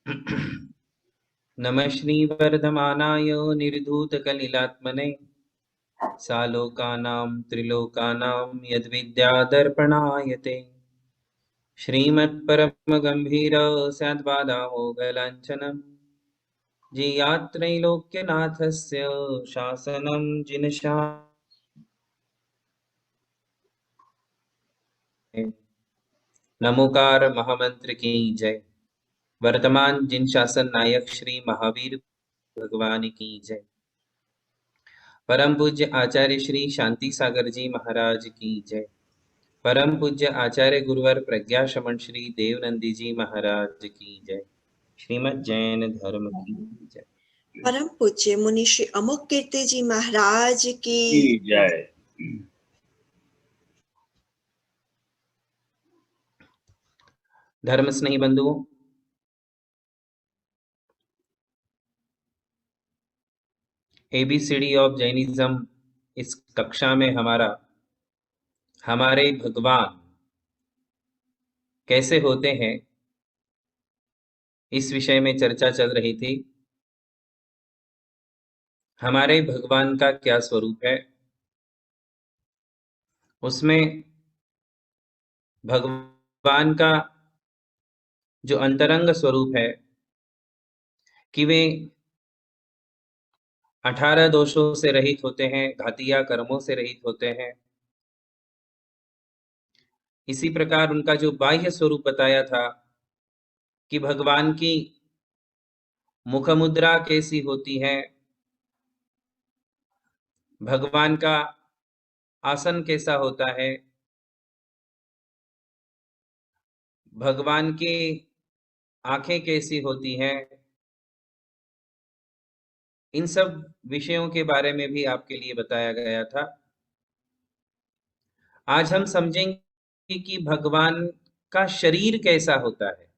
नमः श्रीवर्धमानाय निर्धूतकलिलात्मने सालोकानां त्रिलोकानां यद्विद्यादर्पणायते श्रीमत्परमगम्भीर स्याद्बादामोगलाञ्छनम् जियात्रैलोक्यनाथस्य शासनं जिनशा नमोकार महामंत्र की जय। वर्तमान जिन शासन नायक श्री महावीर भगवान की जय। परम पूज्य आचार्य श्री शांति सागर जी महाराज की जय। परम पूज्य आचार्य गुरुवर प्रज्ञा शमन श्री देवनंदी जी महाराज की जय। श्रीमद् जैन धर्म की जय। परम पूज्य मुनि श्री अमोक कीर्ति जी महाराज की जय। धर्म स्नेही बंधुओं, एबीसीडी ऑफ जैनिज्म इस कक्षा में हमारे भगवान कैसे होते हैं, इस विषय में चर्चा चल रही थी। हमारे भगवान का क्या स्वरूप है, उसमें भगवान का जो अंतरंग स्वरूप है कि वे 18 दोषों से रहित होते हैं, घातिया कर्मों से रहित होते हैं। इसी प्रकार उनका जो बाह्य स्वरूप बताया था कि भगवान की मुख मुद्रा कैसी होती है, भगवान का आसन कैसा होता है, भगवान की आंखें कैसी होती हैं, इन सब विषयों के बारे में भी आपके लिए बताया गया था। आज हम समझेंगे कि भगवान का शरीर कैसा होता है,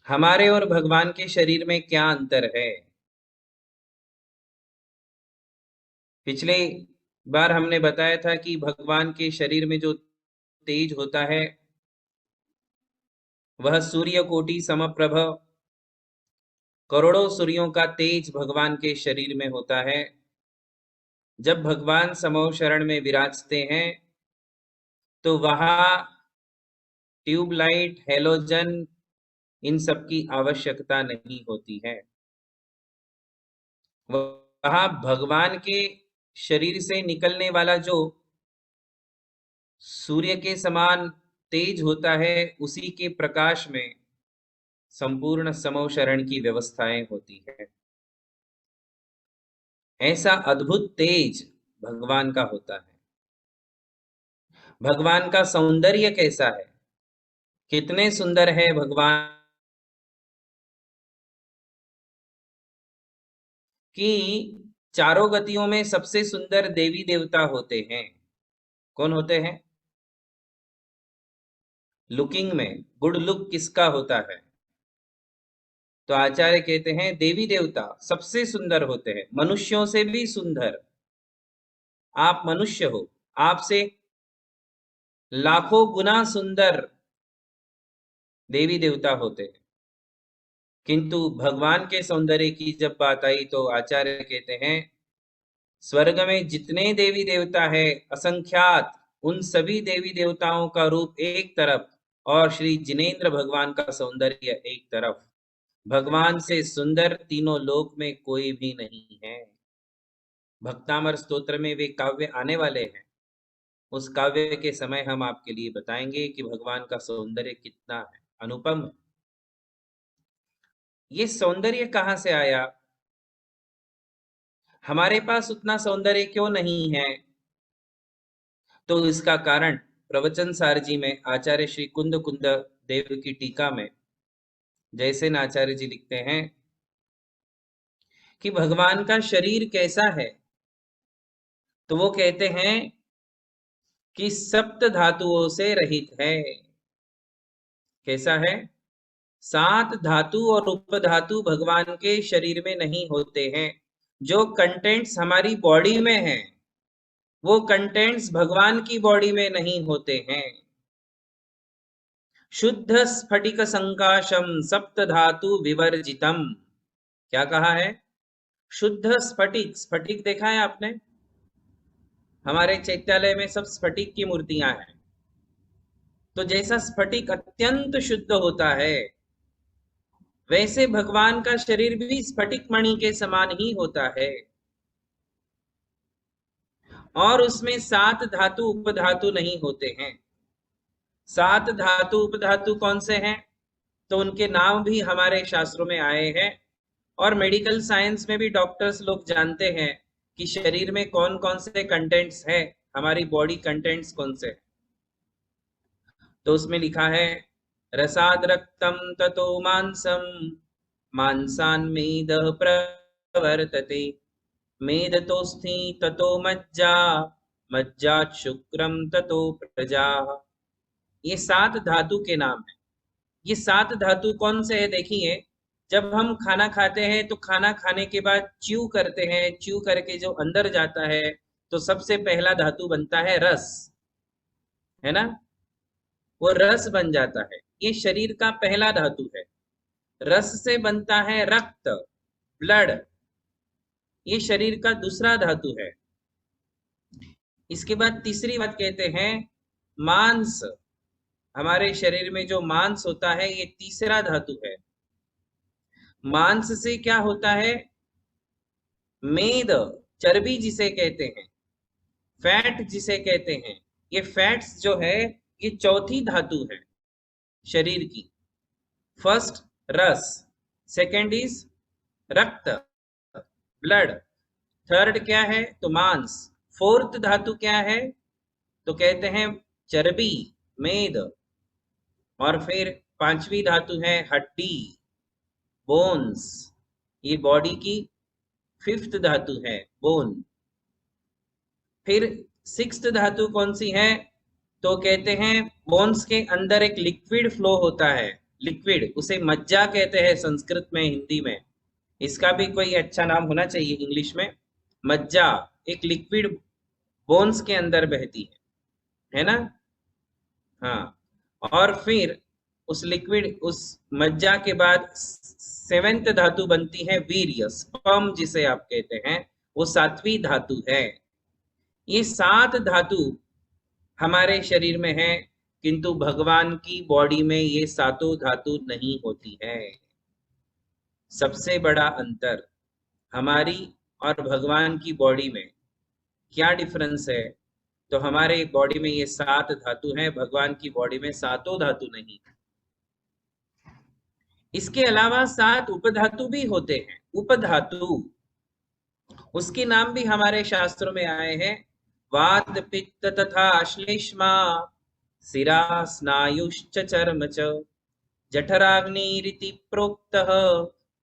हमारे और भगवान के शरीर में क्या अंतर है। पिछले बार हमने बताया था कि भगवान के शरीर में जो तेज होता है वह सूर्य कोटि समप्रभ, करोड़ों सूर्यों का तेज भगवान के शरीर में होता है। जब भगवान समो शरण में विराजते हैं तो वहां ट्यूबलाइट, हेलोजन, इन सब की आवश्यकता नहीं होती है। वहां भगवान के शरीर से निकलने वाला जो सूर्य के समान तेज होता है, उसी के प्रकाश में संपूर्ण समोशरण की व्यवस्थाएं होती है। ऐसा अद्भुत तेज भगवान का होता है। भगवान का सौंदर्य कैसा है, कितने सुंदर है भगवान कि चारों गतियों में सबसे सुंदर देवी देवता होते हैं। कौन होते हैं? लुकिंग में गुड लुक किसका होता है? तो आचार्य कहते हैं देवी देवता सबसे सुंदर होते हैं, मनुष्यों से भी सुंदर। आप मनुष्य हो, आपसे लाखों गुना सुंदर देवी देवता होते हैं। किंतु भगवान के सौंदर्य की जब बात आई तो आचार्य कहते हैं स्वर्ग में जितने देवी देवता है असंख्यात, उन सभी देवी देवताओं का रूप एक तरफ और श्री जिनेंद्र भगवान का सौंदर्य एक तरफ। भगवान से सुंदर तीनों लोक में कोई भी नहीं है। भक्तामर स्तोत्र में वे काव्य आने वाले हैं, उस काव्य के समय हम आपके लिए बताएंगे कि भगवान का सौंदर्य कितना है, अनुपम है। ये सौंदर्य कहां से आया? हमारे पास उतना सौंदर्य क्यों नहीं है? तो इसका कारण प्रवचन सार जी में आचार्य श्री कुंद कुंद देव की टीका में जयसेन आचार्य जी लिखते हैं कि भगवान का शरीर कैसा है, तो वो कहते हैं कि सप्त धातुओं से रहित है। कैसा है? 7 धातु और उपधातु भगवान के शरीर में नहीं होते हैं। जो कंटेंट्स हमारी बॉडी में हैं, वो कंटेंट्स भगवान की बॉडी में नहीं होते हैं। शुद्ध स्फटिक संकाशम सप्त धातु विवर्जितम। क्या कहा है? शुद्ध स्फटिक। स्फटिक देखा है आपने? हमारे चैत्यालय में सब स्फटिक की मूर्तियां हैं। तो जैसा स्फटिक अत्यंत शुद्ध होता है, वैसे भगवान का शरीर भी स्फटिक मणि के समान ही होता है। और उसमें 7 धातु उपधातु नहीं होते हैं। 7 धातु उपधातु कौन से हैं? तो उनके नाम भी हमारे शास्त्रों में आए हैं, और मेडिकल साइंस में भी डॉक्टर्स लोग जानते हैं कि शरीर में कौन कौन से कंटेंट्स है, हमारी बॉडी कंटेंट्स कौन से हैं। तो उसमें लिखा है रसाद रक्तम ततो मांसम मांसान्मेदः प्रवर्तते मेदतोस्थि ततो मज्जा मज्जात् शुक्रम ततो प्रजा। ये 7 धातु के नाम है। ये 7 धातु कौन से है? देखिए, जब हम खाना खाते हैं तो खाना खाने के बाद च्यू करते हैं, च्यू करके जो अंदर जाता है तो सबसे पहला धातु बनता है रस, है ना? वो रस बन जाता है। ये शरीर का पहला धातु है। रस से बनता है रक्त, ब्लड। ये शरीर का दूसरा धातु है। इसके बाद तीसरी बात कहते हैं मांस। हमारे शरीर में जो मांस होता है ये तीसरा धातु है। मांस से क्या होता है? मेद, चर्बी जिसे कहते हैं, फैट जिसे कहते हैं, ये फैट्स जो है ये चौथी धातु है शरीर की। फर्स्ट रस, सेकंड इज रक्त, ब्लड, थर्ड क्या है? तो मांस। फोर्थ धातु क्या है? तो कहते हैं चर्बी, मेद। और फिर पांचवी धातु है हड्डी, बोन्स। ये बॉडी की 5th धातु है, बोन। फिर 6th धातु कौन सी है? तो कहते हैं बोन्स के अंदर एक लिक्विड फ्लो होता है, लिक्विड, उसे मज्जा कहते हैं संस्कृत में, हिंदी में। इसका भी कोई अच्छा नाम होना चाहिए इंग्लिश में। मज्जा, एक लिक्विड बोन्स के अंदर बहती है ना? हाँ। और फिर उस लिक्विड, उस मज्जा के बाद 7th धातु बनती है वीर्य, स्पर्म जिसे आप कहते हैं, वो 7वीं धातु है। ये 7 धातु हमारे शरीर में है, किंतु भगवान की बॉडी में ये 7 धातु नहीं होती है। सबसे बड़ा अंतर हमारी और भगवान की बॉडी में क्या डिफरेंस है? तो हमारे बॉडी में ये 7 धातु हैं, भगवान की बॉडी में 7 धातु नहीं। इसके अलावा 7 उपधातु भी होते हैं। उपधातु, उसके नाम भी हमारे शास्त्रों में आए हैं। वात पित्त तथा श्लेष्मा सिरा स्नायुश्च चर्म च जठराग्निरिति प्रोक्तः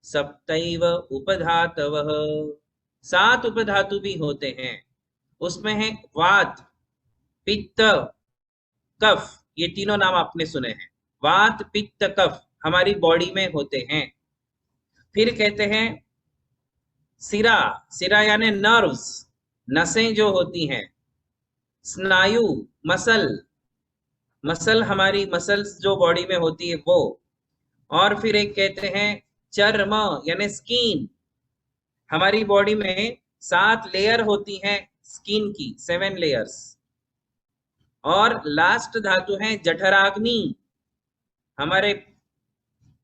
सप्तैव उपधातवः। 7 उपधातु भी होते हैं। उसमें है वात, पित्त, कफ। ये तीनों नाम आपने सुने हैं। वात, पित्त, कफ हमारी बॉडी में होते हैं। फिर कहते हैं सिरा, सिरा यानी नर्व्स, नसें जो होती हैं। स्नायु, मसल, मसल हमारी मसल्स जो बॉडी में होती है वो। और फिर एक कहते हैं चर्म यानी स्किन। हमारी बॉडी में 7 लेयर होती हैं स्किन की, 7 लेयर्स। और लास्ट धातु है जठराग्नि। हमारे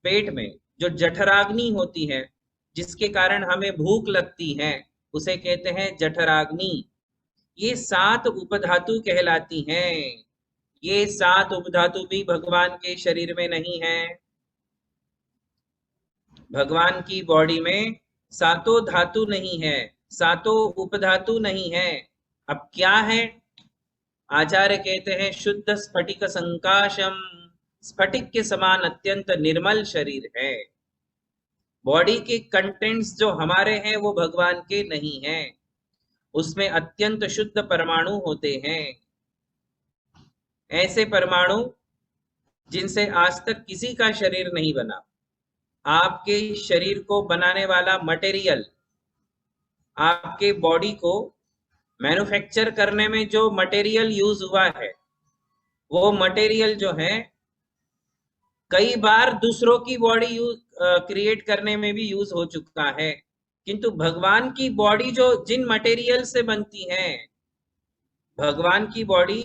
पेट में जो जठराग्नि होती है, जिसके कारण हमें भूख लगती है, उसे कहते हैं जठराग्नि। ये 7 उपधातु कहलाती हैं। ये 7 उपधातु भी भगवान के शरीर में नहीं है। भगवान की बॉडी में 7 धातु नहीं है, 7 उपधातु नहीं है। अब क्या है? आचार्य कहते हैं शुद्ध स्फटिक संकाशम, स्फटिक के समान अत्यंत निर्मल शरीर है। बॉडी के कंटेंट्स जो हमारे हैं वो भगवान के नहीं हैं। उसमें अत्यंत शुद्ध परमाणु होते हैं, ऐसे परमाणु जिनसे आज तक किसी का शरीर नहीं बना। आपके शरीर को बनाने वाला मटेरियल, आपके बॉडी को मैन्युफैक्चर करने में जो मटेरियल यूज हुआ है, वो मटेरियल जो है कई बार दूसरों की बॉडी यूज क्रिएट करने में भी यूज हो चुका है, किंतु भगवान की बॉडी जो जिन मटेरियल से बनती है, भगवान की बॉडी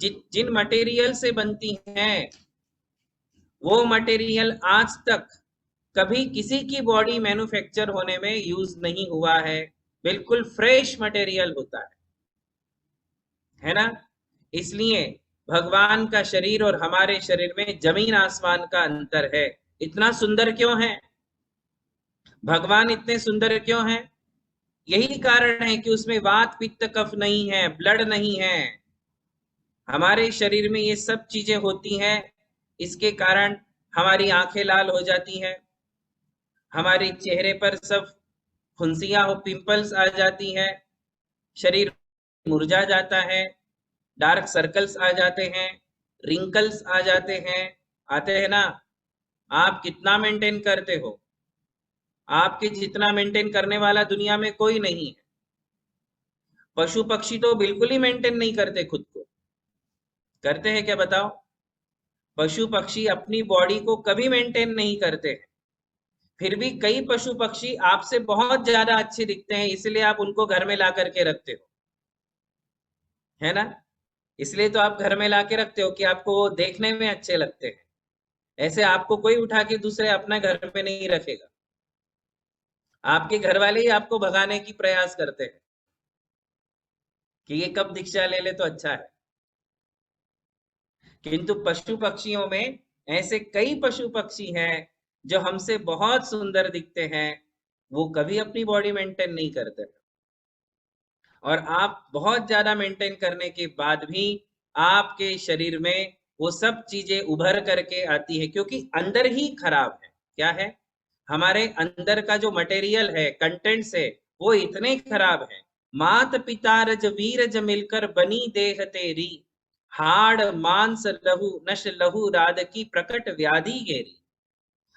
जिन मटेरियल से बनती है, वो मटेरियल आज तक कभी किसी की बॉडी मैन्युफैक्चर होने में यूज नहीं हुआ है। बिल्कुल फ्रेश मटेरियल होता है ना। इसलिए भगवान का शरीर और हमारे शरीर में जमीन आसमान का अंतर है। इतना सुंदर क्यों है भगवान, इतने सुंदर क्यों हैं? यही कारण है कि उसमें वात पित्त कफ नहीं है, ब्लड नहीं है। हमारे शरीर में ये सब चीजें होती हैं, इसके कारण हमारी आंखें लाल हो जाती हैं, हमारे चेहरे पर सब फुंसियां हो, पिंपल्स आ जाती हैं, शरीर मुरझा जाता है, डार्क सर्कल्स आ जाते हैं, रिंकल्स आ जाते हैं, आते हैं ना। आप कितना मेंटेन करते हो? आपके जितना मेंटेन करने वाला दुनिया में कोई नहीं है। पशु पक्षी तो बिल्कुल ही मेंटेन नहीं करते खुद को। करते हैं क्या बताओ? पशु पक्षी अपनी बॉडी को कभी मेंटेन नहीं करते हैं। फिर भी कई पशु पक्षी आपसे बहुत ज्यादा अच्छे दिखते हैं, इसलिए आप उनको घर में ला करके रखते हो, है ना। इसलिए तो आप घर में ला के रखते हो कि आपको वो देखने में अच्छे लगते हैं। ऐसे आपको कोई उठा के दूसरे अपना घर में नहीं रखेगा। आपके घर वाले ही आपको भगाने की प्रयास करते हैं कि ये कब दीक्षा ले ले तो अच्छा है। किंतु पशु पक्षियों में ऐसे कई पशु पक्षी हैं जो हमसे बहुत सुंदर दिखते हैं, वो कभी अपनी बॉडी मेंटेन नहीं करते। और आप बहुत ज्यादा मेंटेन करने के बाद भी आपके शरीर में वो सब चीजें उभर करके आती है, क्योंकि अंदर ही खराब है। क्या है? हमारे अंदर का जो मटेरियल है, कंटेंट्स है, वो इतने खराब है। मात पिता रज वीरज मिलकर बनी देह तेरी, हाड़ मांस लहू नश लहू राध की प्रकट व्याधि गेरी।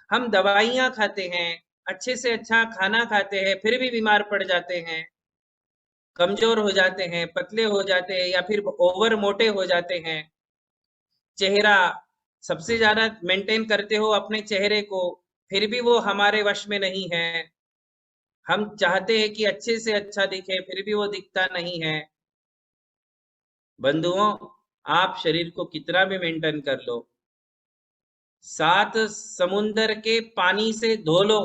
हम दवाइयां खाते हैं, अच्छे से अच्छा खाना खाते हैं, फिर भी बीमार पड़ जाते हैं, कमजोर हो जाते हैं, पतले हो जाते हैं, या फिर ओवर मोटे हो जाते हैं। चेहरा सबसे ज्यादा मेंटेन करते हो अपने चेहरे को, फिर भी वो हमारे वश में नहीं है। हम चाहते हैं कि अच्छे से अच्छा दिखे, फिर भी वो दिखता नहीं है। बंधुओं, आप शरीर को कितना भी मेंटेन कर लो, 7 समुंदर के पानी से धो लो,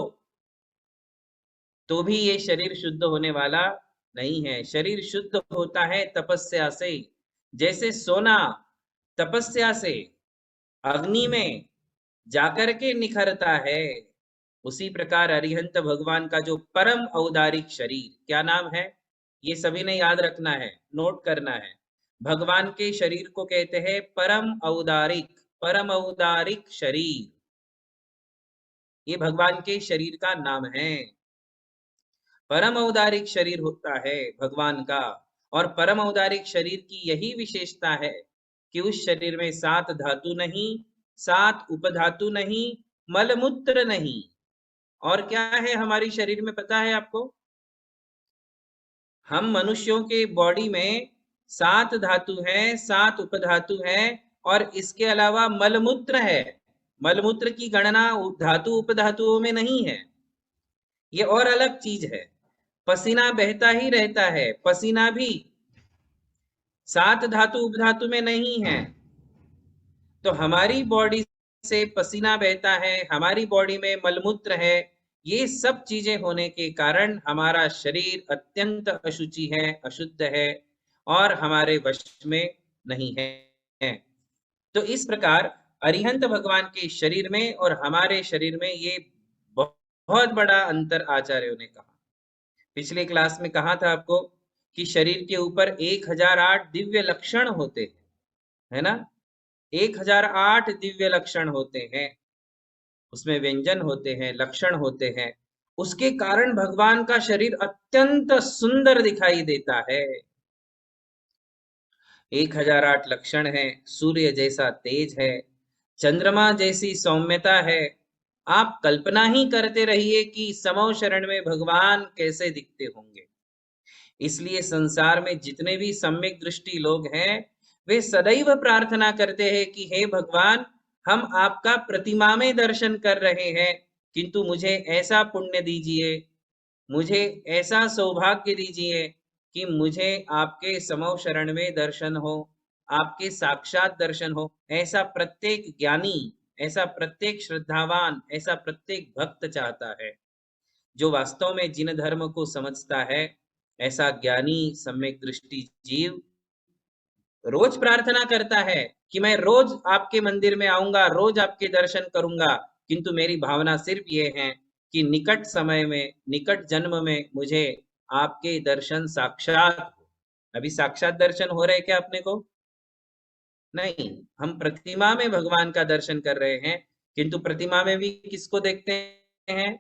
तो भी ये शरीर शुद्ध होने वाला नहीं है। शरीर शुद्ध होता है तपस्या से। जैसे सोना तपस्या से अग्नि में जाकर के निखरता है, उसी प्रकार अरिहंत भगवान का जो परम औदारिक शरीर, क्या नाम है? ये सभी ने याद रखना है, नोट करना है। भगवान के शरीर को कहते हैं परम औदारिक, परम औदारिक शरीर। ये भगवान के शरीर का नाम है। परम औदारिक शरीर होता है भगवान का। और परम औदारिक शरीर की यही विशेषता है कि उस शरीर में 7 धातु नहीं, 7 उपधातु नहीं, मलमूत्र नहीं। और क्या है हमारी शरीर में, पता है आपको? हम मनुष्यों के बॉडी में 7 धातु है, 7 उपधातु है, और इसके अलावा मलमूत्र है। मलमूत्र की गणना धातु उपधातुओं में नहीं है, ये और अलग चीज है। पसीना बहता ही रहता है, पसीना भी 7 धातु उपधातु में नहीं है। तो हमारी बॉडी से पसीना बहता है, हमारी बॉडी में मलमूत्र है। ये सब चीजें होने के कारण हमारा शरीर अत्यंत अशुचि है, अशुद्ध है, और हमारे वश में नहीं है। तो इस प्रकार अरिहंत भगवान के शरीर में और हमारे शरीर में ये बहुत बड़ा अंतर आचार्यों ने कहा। पिछले क्लास में कहा था आपको कि शरीर के ऊपर 1008 दिव्य लक्षण होते हैं, है ना। 1008 दिव्य लक्षण होते हैं, उसमें व्यंजन होते हैं, लक्षण होते हैं। उसके कारण भगवान का शरीर अत्यंत सुंदर दिखाई देता है। 1008 लक्षण है, सूर्य जैसा तेज है, चंद्रमा जैसी सौम्यता है। आप कल्पना ही करते रहिए कि समो शरण में भगवान कैसे दिखते होंगे। इसलिए संसार में जितने भी सम्यक दृष्टि लोग हैं, वे सदैव प्रार्थना करते हैं कि हे भगवान, हम आपका प्रतिमा में दर्शन कर रहे हैं, किंतु मुझे ऐसा पुण्य दीजिए, मुझे ऐसा सौभाग्य दीजिए कि मुझे आपके समो शरण में दर्शन हो, आपके साक्षात दर्शन हो। ऐसा प्रत्येक ज्ञानी, ऐसा प्रत्येक श्रद्धावान, ऐसा प्रत्येक भक्त चाहता है। जो वास्तव में जिन धर्म को समझता है, ऐसा ज्ञानी सम्यक दृष्टि जीव रोज प्रार्थना करता है कि मैं रोज आपके मंदिर में आऊंगा, रोज आपके दर्शन करूंगा, किंतु मेरी भावना सिर्फ ये है कि निकट समय में, निकट जन्म में मुझे आपके दर्शन साक्षात हो। अभी साक्षात दर्शन हो रहे क्या अपने को? नहीं, हम प्रतिमा में भगवान का दर्शन कर रहे हैं, किंतु प्रतिमा में भी किसको देखते हैं?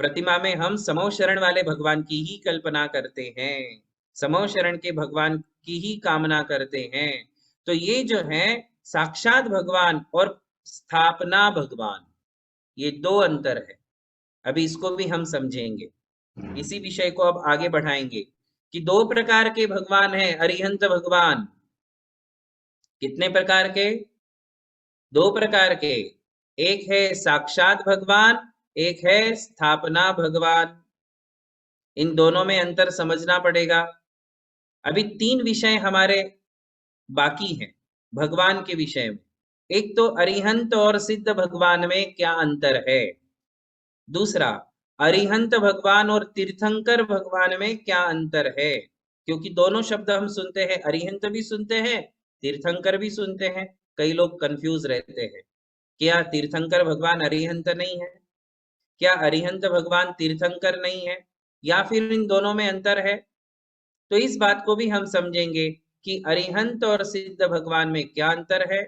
प्रतिमा में हम समो शरण वाले भगवान की ही कल्पना करते हैं, समो शरण के भगवान की ही कामना करते हैं। तो ये जो है साक्षात भगवान और स्थापना भगवान, ये दो अंतर है। अभी इसको भी हम समझेंगे, इसी विषय को अब आगे बढ़ाएंगे कि दो प्रकार के भगवान हैं अरिहंत भगवान। कितने प्रकार के? दो प्रकार के। एक है साक्षात भगवान, एक है स्थापना भगवान। इन दोनों में अंतर समझना पड़ेगा। अभी तीन विषय हमारे बाकी हैं भगवान के विषय में। एक तो अरिहंत और सिद्ध भगवान में क्या अंतर है, दूसरा अरिहंत भगवान और तीर्थंकर भगवान में क्या अंतर है। क्योंकि दोनों शब्द हम सुनते हैं, अरिहंत भी सुनते हैं, तीर्थंकर भी सुनते हैं। कई लोग कंफ्यूज रहते हैं, क्या तीर्थंकर भगवान अरिहंत नहीं है, क्या अरिहंत भगवान तीर्थंकर नहीं है, या फिर इन दोनों में अंतर है। तो इस बात को भी हम समझेंगे कि अरिहंत और सिद्ध भगवान में क्या अंतर है,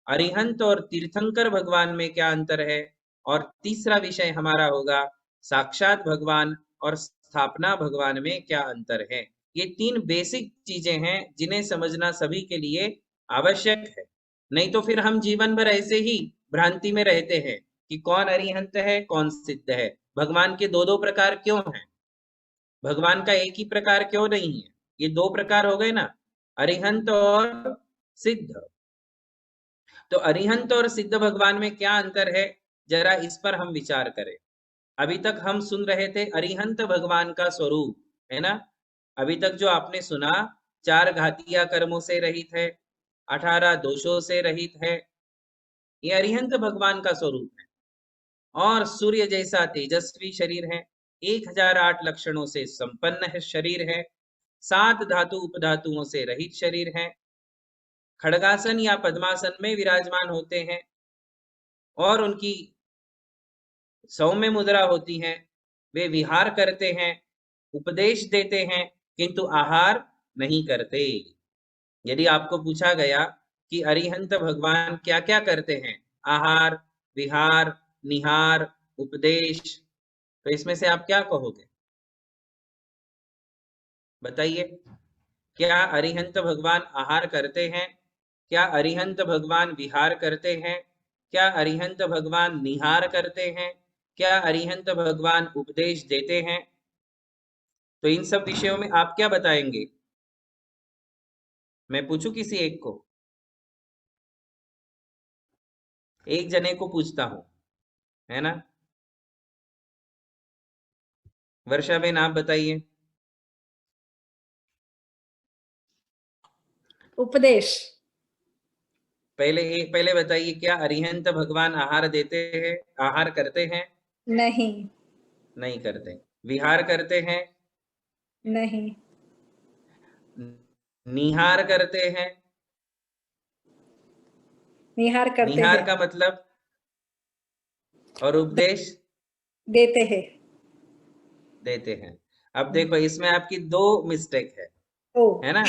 अरिहंत और तीर्थंकर भगवान में क्या अंतर है, और तीसरा विषय हमारा होगा साक्षात भगवान और स्थापना भगवान में क्या अंतर है। ये तीन बेसिक चीजें हैं जिन्हें समझना सभी के लिए आवश्यक है। नहीं तो फिर हम जीवन भर ऐसे ही भ्रांति में रहते हैं कि कौन अरिहंत है कौन सिद्ध है, भगवान के दो दो प्रकार क्यों हैं, भगवान का एक ही प्रकार क्यों नहीं है। ये दो प्रकार हो गए ना, अरिहंत और सिद्ध। तो अरिहंत और सिद्ध भगवान में क्या अंतर है, जरा इस पर हम विचार करें। अभी तक हम सुन रहे थे अरिहंत भगवान का स्वरूप, है ना। अभी तक जो आपने सुना, 4 घातिया कर्मों से रहित है, 18 दोषों से रहित है, ये अरिहंत भगवान का स्वरूप है। और सूर्य जैसा तेजस्वी शरीर है, 1008 लक्षणों से संपन्न है शरीर है, 7 धातु उपधातुओं से रहित शरीर है, खड़गासन या पद्मासन में विराजमान होते हैं और उनकी सौम्य मुद्रा होती है। वे विहार करते हैं, उपदेश देते हैं, किंतु आहार नहीं करते। यदि आपको पूछा गया कि अरिहंत भगवान क्या क्या करते हैं, आहार, विहार, निहार, उपदेश, तो इसमें से आप क्या कहोगे? बताइए, क्या अरिहंत भगवान आहार करते हैं, क्या अरिहंत भगवान विहार करते हैं, क्या अरिहंत भगवान निहार करते हैं, क्या अरिहंत भगवान उपदेश देते हैं? तो इन सब विषयों में आप क्या बताएंगे? मैं पूछूं किसी एक को, एक जने को पूछता हूं, है ना। वर्षा बेन आप बताइए। उपदेश। पहले बताइए, क्या अरिहंत भगवान आहार देते हैं, आहार करते हैं? नहीं। नहीं करते। विहार करते हैं? नहीं। निहार करते हैं? निहार करते निहार हैं। का मतलब? और उपदेश? देते हैं। देते हैं। अब देखो, इसमें आपकी दो मिस्टेक है ना।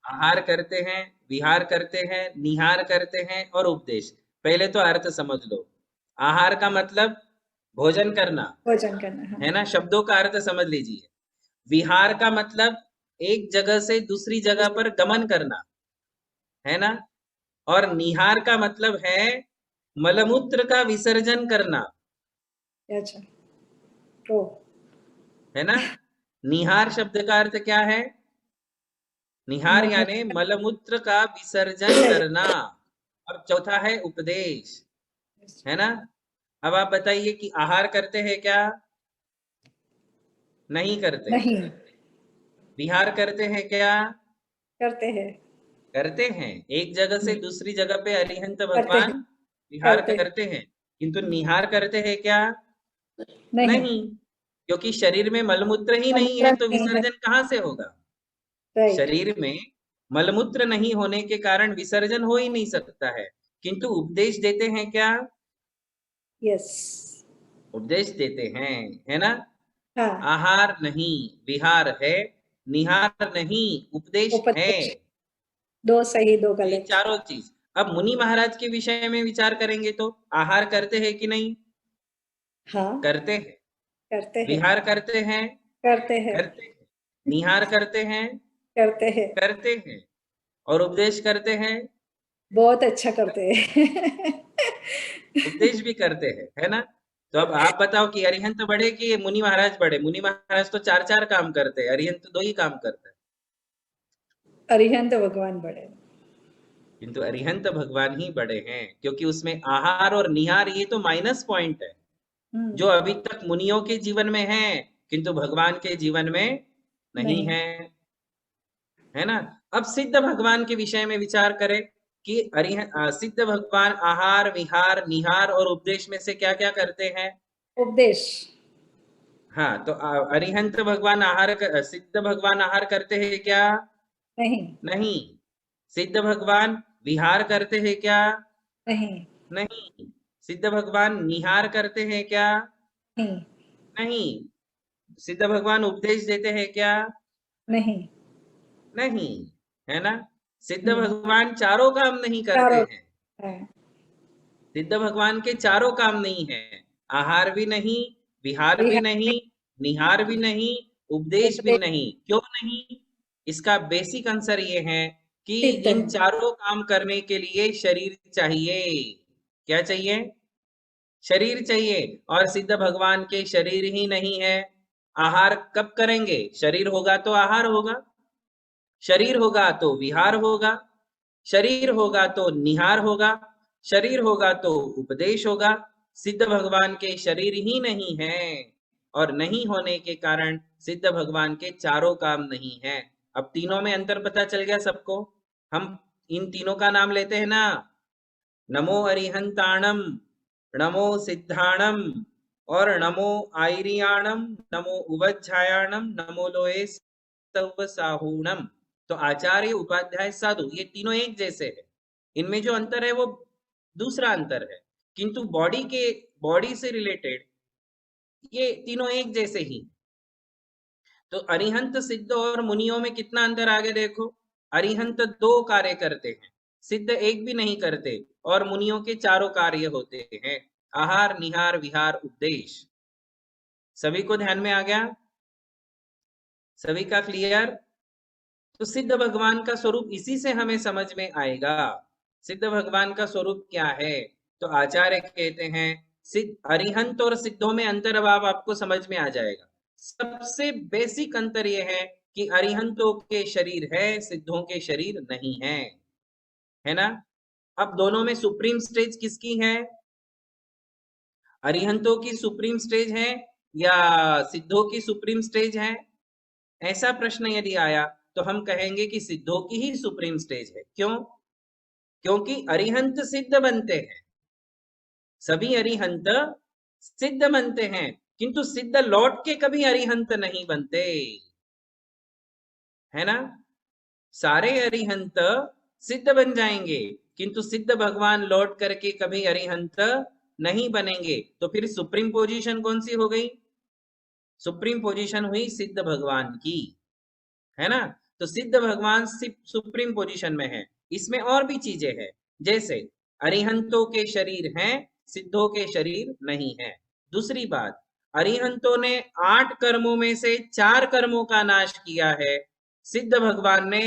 आहार करते हैं, विहार करते हैं, निहार करते हैं और उपदेश। पहले तो अर्थ समझ लो। आहार का मतलब भोजन करना, भोजन करना, हाँ। है ना, शब्दों का अर्थ समझ लीजिए। विहार का मतलब एक जगह से दूसरी जगह पर गमन करना, है ना। और निहार का मतलब है मलमूत्र का विसर्जन करना, अच्छा। ओ। है ना। निहार शब्द का अर्थ क्या है? निहार यानी मलमूत्र का विसर्जन करना। और चौथा है उपदेश, है ना। अब आप बताइए कि आहार करते हैं क्या? नहीं करते। नहीं विहार करते हैं क्या? करते हैं करते हैं। एक जगह से दूसरी जगह पे अरिहंत करते हैं भगवान विहार करते हैं करते हैं, किंतु निहार करते हैं क्या? नहीं नहीं, क्योंकि शरीर में मलमूत्र ही नहीं मलमूत्र है तो नहीं है विसर्जन कहाँ से होगा? राइट शरीर में मलमूत्र नहीं होने के कारण विसर्जन हो ही नहीं सकता है। किंतु उपदेश देते हैं क्या? यस उपदेश देते हैं, है ना। हाँ आहार नहीं, विहार है। निहार नहीं, उपदेश है। उपदेश दो सही दो ये गलत चारों चीज। अब मुनि महाराज के विषय में विचार करेंगे तो आहार करते हैं कि नहीं? हाँ करते हैं। करते हैं विहार करते हैं। करते हैं करते हैं। निहार करते हैं। करते हैं करते हैं। और उपदेश करते हैं। बहुत अच्छा करते हैं उपदेश भी करते हैं, है ना। तो अब आप बताओ कि अरिहंत बड़े कि मुनि महाराज बड़े? मुनि महाराज तो चार चार काम करते हैं, अरिहंत दो ही काम करते हैं। अरिहंत भगवान बड़े किंतु अरिहंत भगवान ही बड़े हैं, क्योंकि उसमें आहार और निहार ये तो माइनस पॉइंट है, जो अभी तक मुनियों के जीवन में है किंतु भगवान के जीवन में नहीं नहीं है ना। अब सिद्ध भगवान के विषय में विचार करें कि सिद्ध भगवान आहार विहार निहार और उपदेश में से क्या क्या करते हैं? उपदेश हाँ, तो अरिहंत भगवान सिद्ध भगवान आहार करते हैं क्या? नहीं नहीं। सिद्ध भगवान विहार करते हैं क्या? नहीं नहीं। सिद्ध भगवान निहार करते हैं क्या? नहीं नहीं। सिद्ध भगवान उपदेश देते हैं क्या? नहीं नहीं, है ना। सिद्ध भगवान चारों काम नहीं करते चारों हैं। है सिद्ध भगवान के चारों काम नहीं है। आहार भी नहीं, विहार भी विहार नहीं, निहार भी नहीं, उपदेश भी उपदेश नहीं। क्यों नहीं? इसका बेसिक आंसर ये है कि सिद्ध इन चारों काम करने के लिए शरीर चाहिए। क्या चाहिए? शरीर चाहिए। और सिद्ध भगवान के शरीर ही नहीं है। आहार कब करेंगे? शरीर होगा तो आहार होगा, शरीर होगा तो विहार होगा, शरीर होगा तो निहार होगा, शरीर होगा तो उपदेश होगा। सिद्ध भगवान के शरीर ही नहीं है, और नहीं होने के कारण सिद्ध भगवान के चारों काम नहीं है। अब तीनों में अंतर पता चल गया सबको। हम इन तीनों का नाम लेते हैं ना, नमो अरिहंताणम, नमो सिद्धाणम, और नमो आयरियाणम, नमो उवज्झायाणम, नमो लोए साहूणम। तो आचार्य उपाध्याय साधु ये तीनों एक जैसे है। इनमें जो अंतर है वो दूसरा अंतर है, किंतु बॉडी से रिलेटेड ये तीनों एक जैसे ही। तो अरिहंत सिद्ध और मुनियों में कितना अंतर आगे देखो। अरिहंत दो कार्य करते हैं, सिद्ध एक भी नहीं करते, और मुनियों के चारों कार्य होते हैं, आहार निहार विहार उपदेश। सभी को ध्यान में आ गया? सभी का क्लियर? तो सिद्ध भगवान का स्वरूप इसी से हमें समझ में आएगा। सिद्ध भगवान का स्वरूप क्या है? तो आचार्य कहते हैं सिद्ध अरिहंत और सिद्धों में अंतर अब आपको समझ में आ जाएगा। सबसे बेसिक अंतर यह है कि अरिहंतों के शरीर है, सिद्धों के शरीर नहीं है ना। अब दोनों में सुप्रीम स्टेज किसकी है? अरिहंतों की सुप्रीम स्टेज है या सिद्धों की सुप्रीम स्टेज है? ऐसा प्रश्न यदि आया तो हम कहेंगे कि सिद्धों की ही सुप्रीम स्टेज है। क्यों? क्योंकि अरिहंत सिद्ध बनते हैं, सभी अरिहंत सिद्ध बनते हैं, किंतु सिद्ध लौट के कभी अरिहंत नहीं बनते, है ना। सारे अरिहंत सिद्ध बन जाएंगे, किंतु सिद्ध भगवान लौट करके कभी अरिहंत नहीं बनेंगे। तो फिर सुप्रीम पोजीशन कौन सी हो गई? सुप्रीम पोजीशन हुई सिद्ध भगवान की, है ना। तो सिद्ध भगवान सुप्रीम पोजीशन में है। इसमें और भी चीजें हैं, जैसे अरिहंतों के शरीर हैं, सिद्धों के शरीर नहीं है। दूसरी बात, अरिहंतों ने 8 कर्मों में से 4 कर्मों का नाश किया है, सिद्ध भगवान ने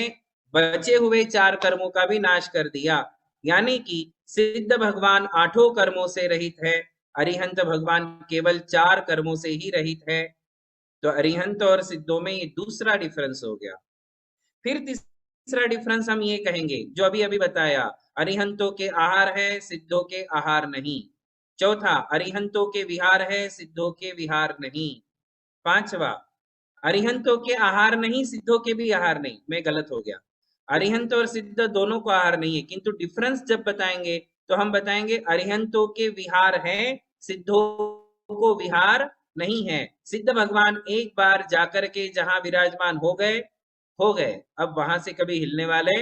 बचे हुए 4 कर्मों का भी नाश कर दिया। यानी कि सिद्ध भगवान 8 कर्मों से रहित है, अरिहंत भगवान केवल 4 कर्मों से ही रहित है। तो अरिहंत और सिद्धों में ये दूसरा डिफरेंस हो गया। फिर तीसरा डिफरेंस हम ये कहेंगे जो अभी अभी बताया, अरिहंतों के आहार है, सिद्धों के आहार नहीं। चौथा, अरिहंतों के विहार है, सिद्धों के विहार नहीं। पांचवा, अरिहंतों के आहार नहीं, सिद्धों के भी आहार नहीं। मैं गलत हो गया, अरिहंत और सिद्ध दोनों को आहार नहीं है, किंतु डिफरेंस जब बताएंगे तो हम बताएंगे अरिहंतों के विहार है, सिद्धों को विहार नहीं है। सिद्ध भगवान एक बार जाकर के जहां विराजमान हो गए, अब वहां से कभी हिलने वाले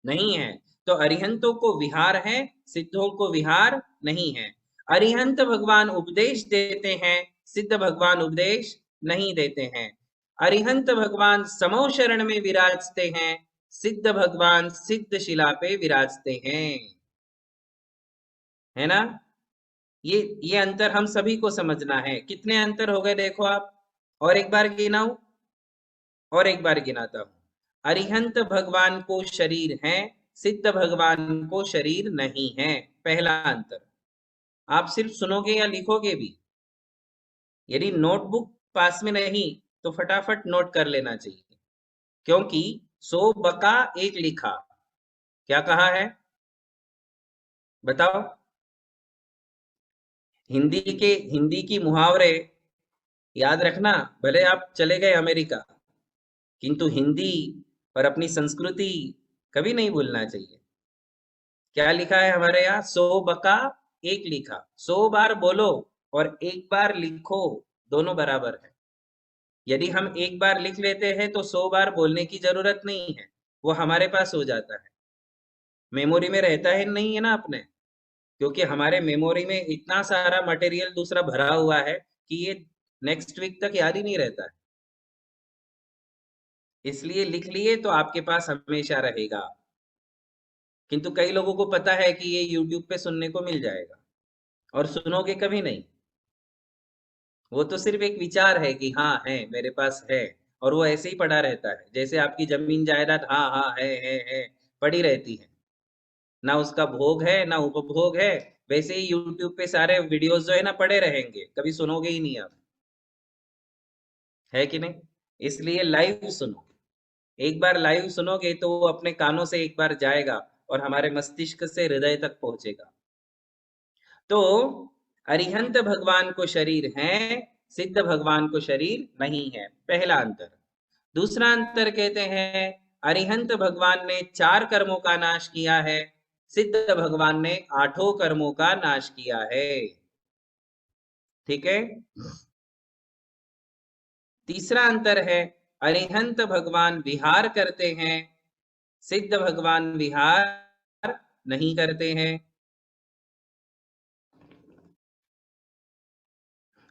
नहीं है। तो अरिहंतों को विहार है, सिद्धों को विहार नहीं है। अरिहंत भगवान उपदेश देते हैं, सिद्ध भगवान उपदेश नहीं देते हैं। अरिहंत भगवान समो शरण में विराजते हैं, सिद्ध भगवान सिद्ध शिला पे विराजते हैं। है ना? ये अंतर हम सभी को समझना है। कितने अंतर हो गए देखो आप, और एक बार गिनाऊं, और एक बार गिनाता हूं। अरिहंत भगवान को शरीर है, सिद्ध भगवान को शरीर नहीं है। पहला अंतर। आप सिर्फ सुनोगे या लिखोगे भी? यदि नोटबुक पास में नहीं तो फटाफट नोट कर लेना चाहिए, क्योंकि 100 बका 1 लिखा। क्या कहा है बताओ? हिंदी की मुहावरे याद रखना। भले आप चले गए अमेरिका, किंतु हिंदी और अपनी संस्कृति कभी नहीं भूलना चाहिए। क्या लिखा है हमारे यहाँ? 100 बका 1 लिखा। 100 बार बोलो और 1 बार लिखो, दोनों बराबर है। यदि हम 1 बार लिख लेते हैं तो 100 बार बोलने की जरूरत नहीं है, वो हमारे पास हो जाता है। मेमोरी में रहता है नहीं है ना अपने, क्योंकि हमारे मेमोरी में इतना सारा मटेरियल दूसरा भरा हुआ है कि ये नेक्स्ट वीक तक याद ही नहीं रहता है। इसलिए लिख लिए तो आपके पास हमेशा रहेगा। किंतु कई लोगों को पता है कि ये YouTube पे सुनने को मिल जाएगा, और सुनोगे कभी नहीं। वो तो सिर्फ एक विचार है कि हाँ है, मेरे पास है, और वो ऐसे ही पड़ा रहता है। जैसे आपकी जमीन जायदाद हाँ हाँ है पड़ी रहती है, ना उसका भोग है ना उपभोग है। वैसे ही YouTube पे सारे वीडियोस जो है ना पड़े रहेंगे, कभी सुनोगे ही नहीं आप। है कि नहीं? इसलिए लाइव सुनो। एक बार लाइव सुनोगे तो वो अपने कानों से एक बार जाएगा और हमारे मस्तिष्क से हृदय तक पहुंचेगा। तो अरिहंत भगवान को शरीर है, सिद्ध भगवान को शरीर नहीं है। पहला अंतर। दूसरा अंतर कहते हैं अरिहंत भगवान ने 4 कर्मों का नाश किया है, सिद्ध भगवान ने 8 कर्मों का नाश किया है। ठीक है? तीसरा अंतर है अरिहंत भगवान विहार करते हैं, सिद्ध भगवान विहार नहीं करते हैं।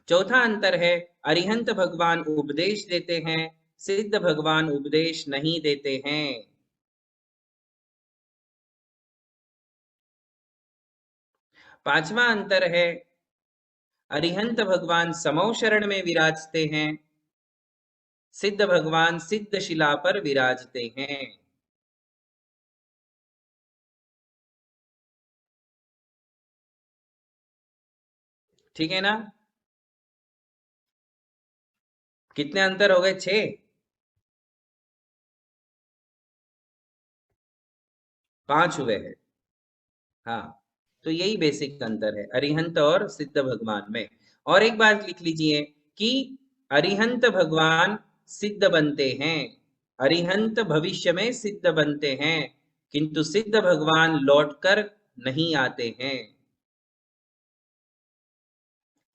चौथा अंतर है अरिहंत भगवान उपदेश देते हैं, सिद्ध भगवान उपदेश नहीं देते हैं। पांचवा अंतर है अरिहंत भगवान समो शरण में विराजते हैं, सिद्ध भगवान सिद्ध शिला पर विराजते हैं। ठीक है ना? कितने अंतर हो गए? 6। 5 हुए हैं। हाँ, तो यही बेसिक अंतर है अरिहंत और सिद्ध भगवान में। और एक बात लिख लीजिए कि अरिहंत भगवान सिद्ध बनते हैं, अरिहंत भविष्य में सिद्ध बनते हैं, किंतु सिद्ध भगवान लौटकर नहीं आते हैं।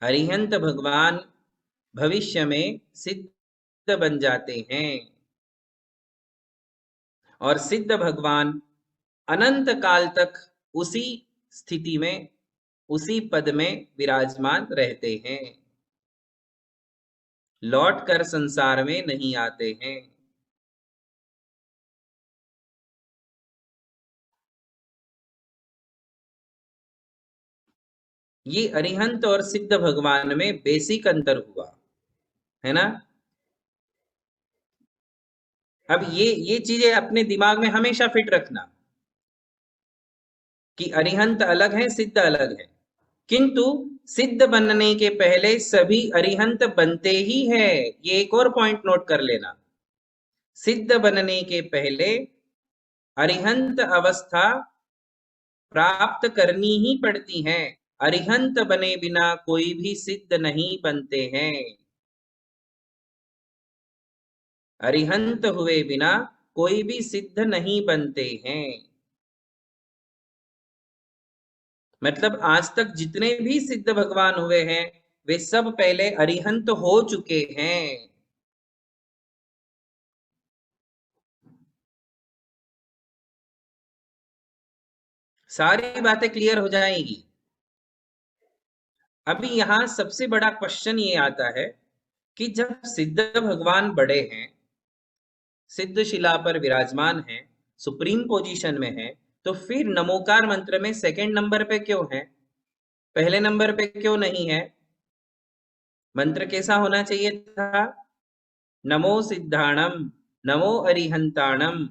अरिहंत भगवान भविष्य में सिद्ध बन जाते हैं, और सिद्ध भगवान अनंत काल तक उसी स्थिति में, उसी पद में विराजमान रहते हैं, लौट कर संसार में नहीं आते हैं। ये अरिहंत और सिद्ध भगवान में बेसिक अंतर हुआ, है ना? अब ये चीजें अपने दिमाग में हमेशा फिट रखना कि अरिहंत अलग है, सिद्ध अलग है, किंतु सिद्ध बनने के पहले सभी अरिहंत बनते ही है। ये एक और पॉइंट नोट कर लेना। सिद्ध बनने के पहले अरिहंत अवस्था प्राप्त करनी ही पड़ती है। अरिहंत बने बिना कोई भी सिद्ध नहीं बनते हैं। अरिहंत हुए बिना कोई भी सिद्ध नहीं बनते हैं। मतलब आज तक जितने भी सिद्ध भगवान हुए हैं वे सब पहले अरिहंत हो चुके हैं। सारी बातें क्लियर हो जाएंगी। अभी यहां सबसे बड़ा क्वेश्चन ये आता है कि जब सिद्ध भगवान बड़े हैं, सिद्ध शिला पर विराजमान हैं, सुप्रीम पोजीशन में हैं, तो फिर नमोकार मंत्र में सेकंड नंबर पे क्यों है, पहले नंबर पे क्यों नहीं है? मंत्र कैसा होना चाहिए था? नमो सिद्धाणम, नमो अरिहंताणम,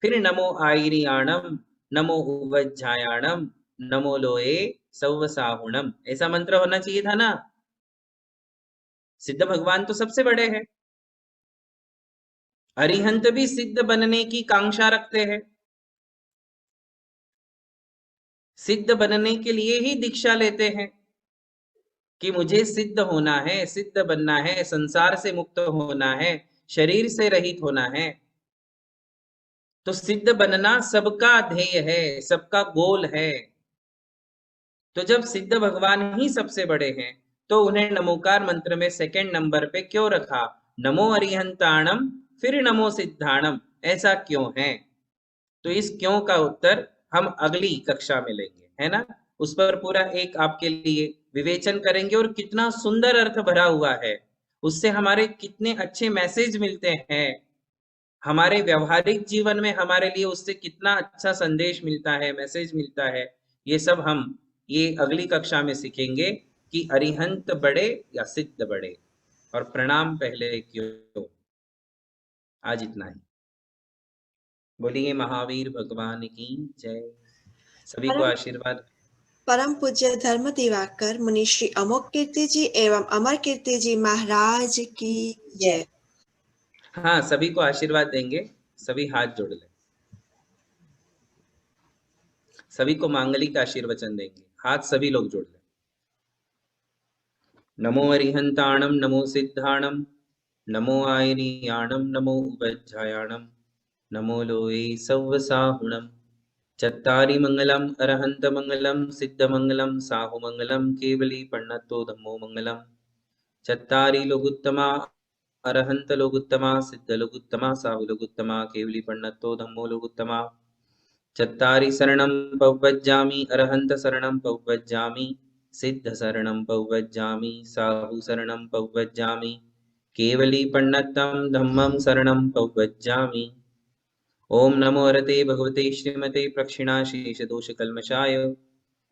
फिर नमो आयरियाणम, नमो उवज्जायाणम, नमो लोए सौवसाहुणम, ऐसा मंत्र होना चाहिए था ना। सिद्ध भगवान तो सबसे बड़े हैं। अरिहंत भी सिद्ध बनने की कांक्षा रखते हैं। सिद्ध बनने के लिए ही दीक्षा लेते हैं कि मुझे सिद्ध होना है, सिद्ध बनना है, संसार से मुक्त होना है, शरीर से रहित होना है। तो सिद्ध बनना सबका ध्येय है, सबका गोल है। तो जब सिद्ध भगवान ही सबसे बड़े हैं तो उन्हें नमोकार मंत्र में सेकंड नंबर पे क्यों रखा? नमो अरिहंताणम फिर नमो सिद्धाणम, ऐसा क्यों है? तो इस क्यों का उत्तर हम अगली कक्षा में लेंगे, है ना। उस पर पूरा एक आपके लिए विवेचन करेंगे और कितना सुंदर अर्थ भरा हुआ है, उससे हमारे कितने अच्छे मैसेज मिलते हैं, हमारे व्यवहारिक जीवन में हमारे लिए उससे कितना अच्छा संदेश मिलता है, मैसेज मिलता है। ये सब हम ये अगली कक्षा में सीखेंगे कि अरिहंत बड़े या सिद्ध बड़े, और प्रणाम पहले क्यों। आज इतना ही। बोलिए महावीर भगवान की जय। सभी को आशीर्वाद। परम पूज्य धर्म दिवाकर मुनि श्री अमोघ कीर्ति जी एवं अमर कीर्ति जी महाराज की जय। हाँ, सभी को आशीर्वाद देंगे। सभी हाथ जोड़ लें। सभी को मांगलिक आशीर्वचन देंगे। हाथ सभी लोग जोड़ लें। नमो अरिहंताणम, नमो सिद्धाणम, नमो आयरियाणम, नमो उवज्जायाणम, नमो लोए सव्वसाहुणम। चत्तारि मंगलम अरहंत मंगलम, सिद्ध मंगलम, साहु मंगलम, केवली पन्नतो धम्मो मंगलम। चत्तारि लोगुत्तमा अरहंत लोगुत्तमा, सिद्ध लोगुत्तमा, साहु लोगुत्तमा, केवली पन्नतो धम्मो लोगुत्तमा। चत्तारि शरणं पव्वज्जामि, अरहंत शरणं पव्वज्जामि, सिद्ध शरणं पव्वज्जामि, साहु शरणं पव्वज्जामि, केवली पन्नतं धम्मं शरणं पव्वज्जामि। ओम नमो हरते भगवते श्रीमते प्रक्षिणाशेषदोषकल्मषाय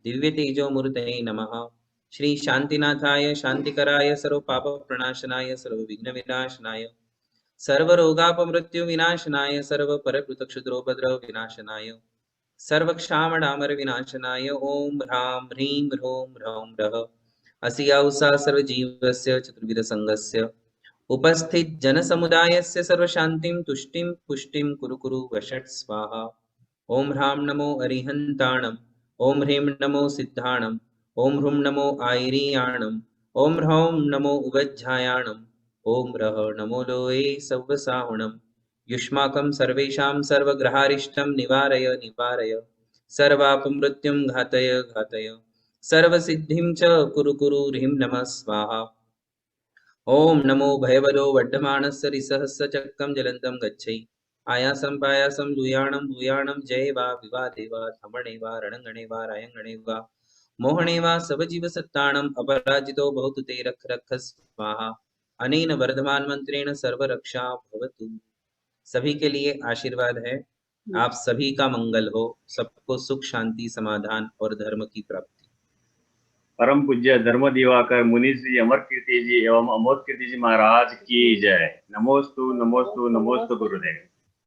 दिव्यतेजोमूर्तये नमः। श्री शांतिनाथाय शांतिकराय सर्वपापप्रणाशनाय सर्वविघ्नविनाशनाय सर्वरोगापमृत्युविनाशनाय सर्वपरकृतक्षुद्रोपद्रव विनाशनाय सर्वक्षामडामर विनाशनाय ओम ह्रां ह्रीं ह्रों ह्रौं ह्रः अस्याउषा सर्वजीवस्य चतुर्विध संगस्य उपस्थित जन समुदायस्य सर्वशांतिं तुष्टिं पुष्टिं कुरु कुरु वषट् स्वाहा। ओम ह्रां नमो अरिहंताणम, ओम ह्रीं नमो सिद्धाणम, ओम ह्रूं नमो आयरियाणम, ओम ह्रौं नमो उवज्जायाणम, ओम रः नमो लोए सव्वसाहुणम। युष्माकं सर्वेषां सर्वग्रहारिष्टं निवारय निवारय, सर्वापमृत्युं घातय घातय, सर्वसिद्धिं च कुरु कुरु ह्रीं नमः स्वाहा। ओम नमो भयवलो वड्ढमानस्य रिसहस्य चक्रं जलन्तं गच्छै आयासं पायासं लूयाणं भूयाणं जये वा विवादे वा धमणे वा रणङ्गणे वा रायङ्गणे वा मोहने वा सवजीवसत्ताणम् अपराजितो भवतु ते रक्ष रक्ष स्वाहा। अनेन वर्धमान मंत्रेण सर्वरक्षा भवतु। सभी के लिए आशीर्वाद है, आप सभी का मंगल हो, सबको सुख शांति समाधान और धर्म की प्राप्ति। परम पूज्य धर्म दिवाकर मुनि श्री अमर कीर्ति जी एवं अमोघ कीर्ति जी महाराज की जय। नमोस्तु नमोस्तु नमोस्तु गुरुदेव।